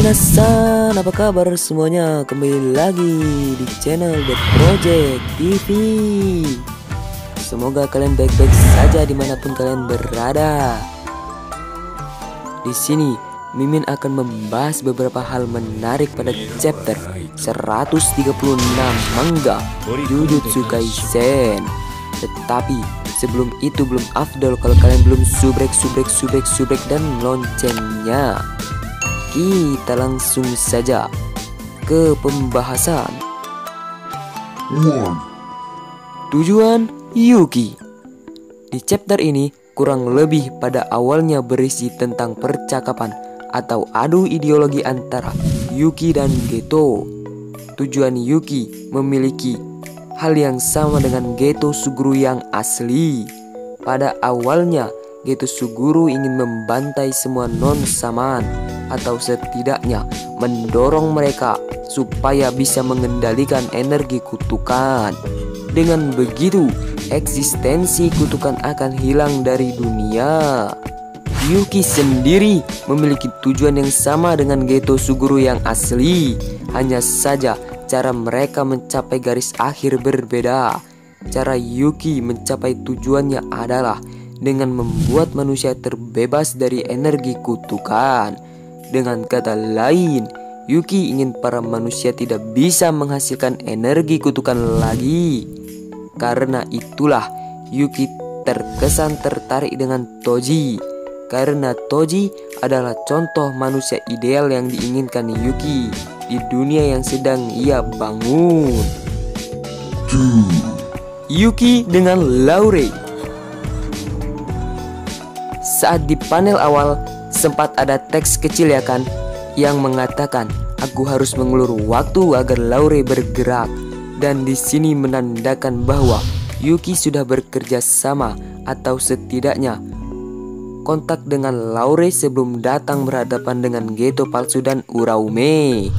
Minasan, apa kabar semuanya? Kembali lagi di channel The Project TV. Semoga kalian baik-baik saja dimanapun kalian berada. Di sini Mimin akan membahas beberapa hal menarik pada chapter 136 manga Jujutsu Kaisen. Tetapi sebelum itu belum afdol kalau kalian belum subrek dan loncengnya. Kita langsung saja ke pembahasan. Tujuan Yuki. Di chapter ini kurang lebih pada awalnya berisi tentang percakapan atau adu ideologi antara Yuki dan Geto. Tujuan Yuki memiliki hal yang sama dengan Geto Suguru yang asli. Pada awalnya Geto Suguru ingin membantai semua non-saman, atau setidaknya mendorong mereka supaya bisa mengendalikan energi kutukan. Dengan begitu, eksistensi kutukan akan hilang dari dunia. Yuki sendiri memiliki tujuan yang sama dengan Geto Suguru yang asli. Hanya saja cara mereka mencapai garis akhir berbeda. Cara Yuki mencapai tujuannya adalah dengan membuat manusia terbebas dari energi kutukan. Dengan kata lain, Yuki ingin para manusia tidak bisa menghasilkan energi kutukan lagi. Karena itulah Yuki terkesan tertarik dengan Toji. Karena Toji adalah contoh manusia ideal yang diinginkan Yuki di dunia yang sedang ia bangun. Yuki dengan Laure. Saat di panel awal sempat ada teks kecil ya kan, yang mengatakan aku harus mengulur waktu agar Laure bergerak. Dan di sini menandakan bahwa Yuki sudah bekerja sama atau setidaknya kontak dengan Laure sebelum datang berhadapan dengan Geto palsu dan Uraume.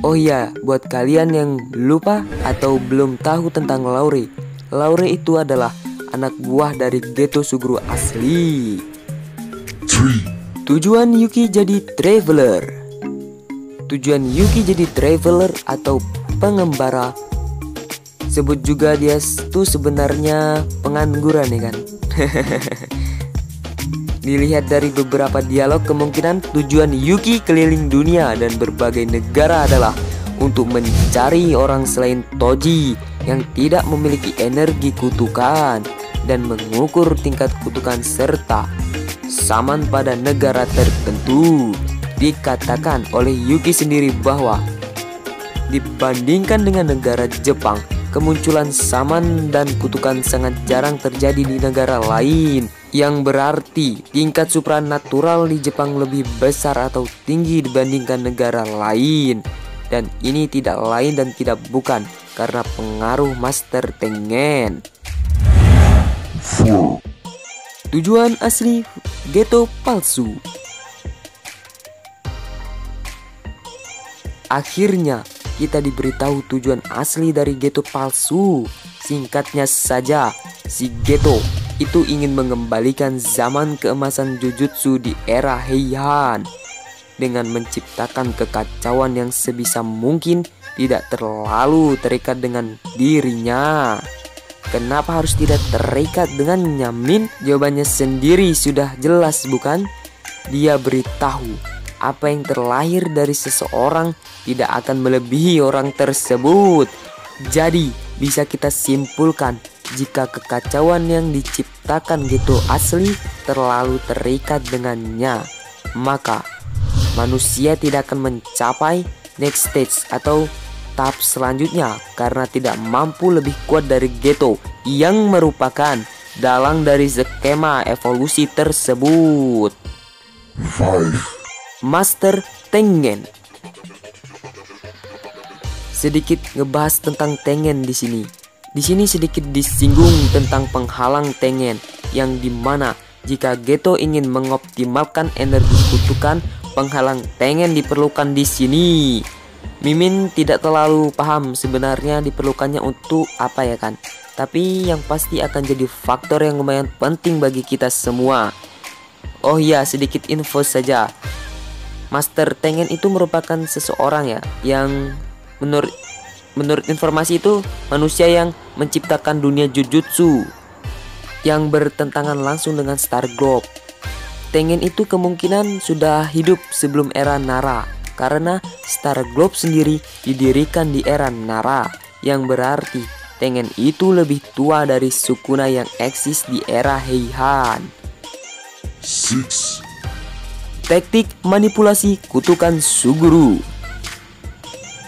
Oh ya, buat kalian yang lupa atau belum tahu tentang Laure, Laure itu adalah anak buah dari Geto Suguru asli. Tujuan Yuki jadi traveler. Tujuan Yuki jadi traveler atau pengembara, sebut juga dia tuh sebenarnya pengangguran ya kan. Dilihat dari beberapa dialog, kemungkinan tujuan Yuki keliling dunia dan berbagai negara adalah untuk mencari orang selain Toji yang tidak memiliki energi kutukan dan mengukur tingkat kutukan serta saman pada negara tertentu. Dikatakan oleh Yuki sendiri bahwa dibandingkan dengan negara Jepang, kemunculan saman dan kutukan sangat jarang terjadi di negara lain, yang berarti tingkat supranatural di Jepang lebih besar atau tinggi dibandingkan negara lain. Dan ini tidak lain dan tidak bukan karena pengaruh Master Tengen. Tujuan asli Geto palsu. Akhirnya kita diberitahu tujuan asli dari Geto palsu. Singkatnya saja, si Geto itu ingin mengembalikan zaman keemasan Jujutsu di era Heian dengan menciptakan kekacauan yang sebisa mungkin tidak terlalu terikat dengan dirinya. Kenapa harus tidak terikat dengannya, Min? Jawabannya sendiri sudah jelas bukan? Dia beritahu apa yang terlahir dari seseorang tidak akan melebihi orang tersebut. Jadi bisa kita simpulkan jika kekacauan yang diciptakan Geto asli terlalu terikat dengannya, maka manusia tidak akan mencapai next stage atau tahap selanjutnya karena tidak mampu lebih kuat dari Geto yang merupakan dalang dari skema evolusi tersebut. Master Tengen. Sedikit ngebahas tentang Tengen di sini. Di sini sedikit disinggung tentang penghalang Tengen, yang dimana jika Geto ingin mengoptimalkan energi kutukan, penghalang Tengen diperlukan di sini. Mimin tidak terlalu paham sebenarnya diperlukannya untuk apa ya kan, tapi yang pasti akan jadi faktor yang lumayan penting bagi kita semua. Oh ya, sedikit info saja. Master Tengen itu merupakan seseorang ya yang menurut informasi itu manusia yang menciptakan dunia Jujutsu yang bertentangan langsung dengan Star Globe. Tengen itu kemungkinan sudah hidup sebelum era Nara karena Star Globe sendiri didirikan di era Nara, yang berarti Tengen itu lebih tua dari Sukuna yang eksis di era Heian. 6. Teknik manipulasi kutukan Suguru.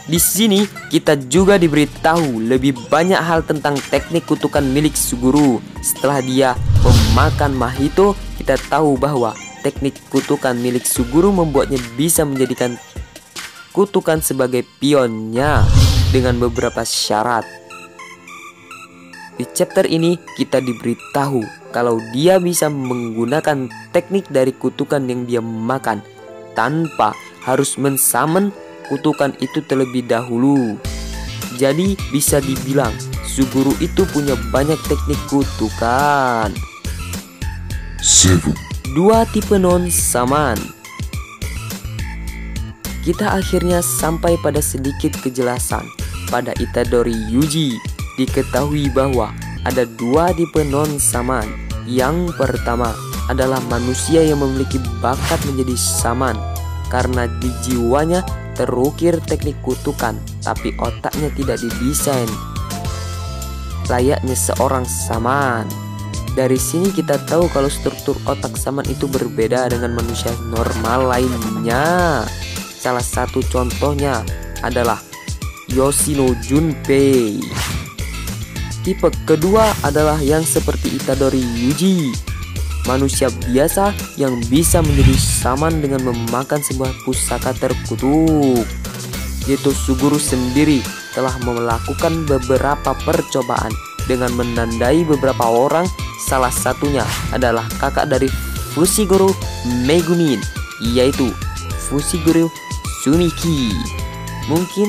Di sini kita juga diberitahu lebih banyak hal tentang teknik kutukan milik Suguru. Setelah dia memakan Mahito, kita tahu bahwa teknik kutukan milik Suguru membuatnya bisa menjadikan kutukan sebagai pionnya dengan beberapa syarat. Di chapter ini kita diberitahu kalau dia bisa menggunakan teknik dari kutukan yang dia makan tanpa harus mensummon kutukan itu terlebih dahulu. Jadi bisa dibilang Suguru itu punya banyak teknik kutukan. 7. 2 tipe non-saman. Kita akhirnya sampai pada sedikit kejelasan. Pada Itadori Yuji diketahui bahwa ada 2 tipe non-saman. Yang pertama adalah manusia yang memiliki bakat menjadi saman karena di jiwanya terukir teknik kutukan, tapi otaknya tidak didesain layaknya seorang saman. Dari sini kita tahu kalau struktur otak saman itu berbeda dengan manusia normal lainnya. Salah satu contohnya adalah Yoshino Junpei. Tipe kedua adalah yang seperti Itadori Yuji, manusia biasa yang bisa menjadi saman dengan memakan sebuah pusaka terkutuk. Yaitu Suguru sendiri telah melakukan beberapa percobaan dengan menandai beberapa orang. Salah satunya adalah kakak dari Fushiguro Megumin, yaitu Fushiguro Sumiki. Mungkin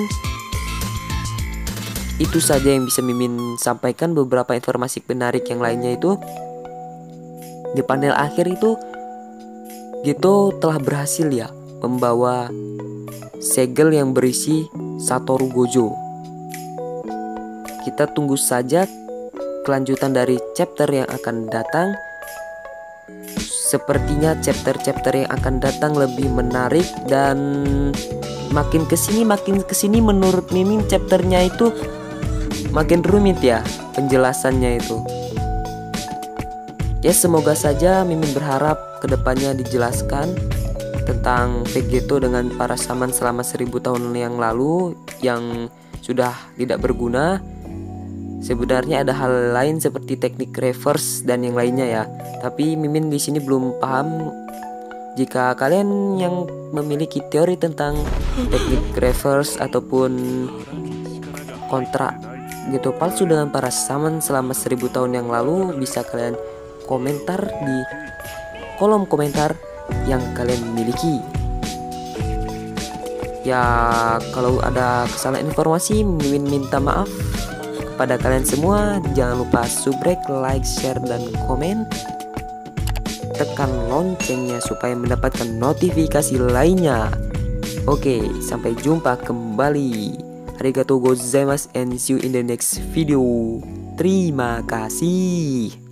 itu saja yang bisa Mimin sampaikan. Beberapa informasi menarik yang lainnya itu di panel akhir itu Geto telah berhasil ya membawa segel yang berisi Satoru Gojo. Kita tunggu saja kelanjutan dari chapter yang akan datang. Sepertinya chapter-chapter yang akan datang lebih menarik dan makin kesini menurut Mimin chapternya itu makin rumit ya penjelasannya itu. Ya semoga saja Mimin berharap kedepannya dijelaskan tentang Vegeto dengan para saman selama 1000 tahun yang lalu yang sudah tidak berguna. Sebenarnya ada hal lain seperti teknik reverse dan yang lainnya ya. Tapi Mimin di sini belum paham. Jika kalian yang memiliki teori tentang teknik reverse ataupun kontrak gitu palsu dengan para saman selama 1000 tahun yang lalu, bisa kalian komentar di kolom komentar yang kalian miliki. Ya kalau ada kesalahan informasi Mimin minta maaf kepada kalian semua. Jangan lupa subscribe, like, share, dan komen. Tekan loncengnya supaya mendapatkan notifikasi lainnya. Oke, sampai jumpa kembali. Arigatou gozaimasu and see you in the next video. Terima kasih.